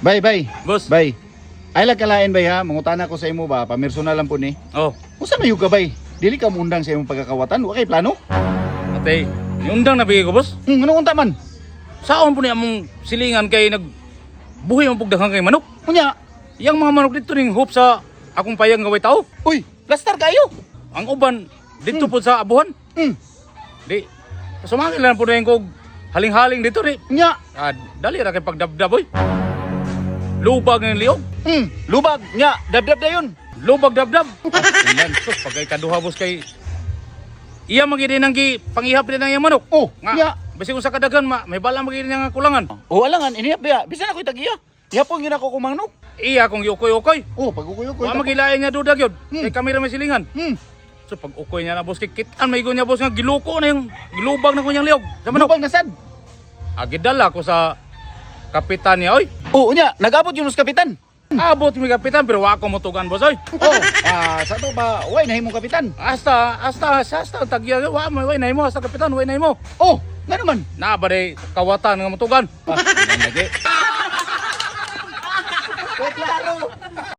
Bay. Boss. Bay. Ay lang kalain bay ha, mangutana ko sa imo ba, pamirso na lang po ni. Oh, Usa mayo ka bay? Dili ka mundang sa imong pagkakawatan, wa kay plano? ate, niundang na bigay ko, boss. Ano unta man? Saon po niya mong silingan kay nagbuhi ang pugdaghang kay manok. Unya, Yang mga manok dito ning hope sa akong payang gaway tao. uy, plastar kayo. Ang uban dito po sa abuhan. Hmm. Di, sumangil lang po na yung kog haling-haling dito ri. Unya, Dali ra kay pagdabdab oy. Lubag ng liog. lubag, nya, dabdab na yun. Lubag dabdab. Ilan sus pagkay kaduha boss kay iya magidi nang gi pangihap din ang iyang manok. Oh, Nga, nya. basi kung sa kadagan may bala magidi nga kulangan. O alangan, iniyap ba? Bisan ako itagiya. Yapon yun ako kumangnok. Iya kung ukoy-ukoy. Oh, pag ukoy-ukoy. Wa magilain nga dudag yun. Hmm. Kay kami ra may silingan. Hmm. So pag ukoy niya na boss kay kitan may niya boss nga giluko na yung gilubag na kunyang liog. Sa manok. Lubag na sad. Agidala ko sa kapitan niya oy. Oh, unya, nag-abot yun sa kapitan. Abot mi kapitan pero wa ko motugan boss oy. Oh, sa to ba, way na himong kapitan. Hasta tagya wa may na mo hasta kapitan way na mo. Oh, nga naman. Na ba day kawatan nga motugan. Lagi. Wait lang.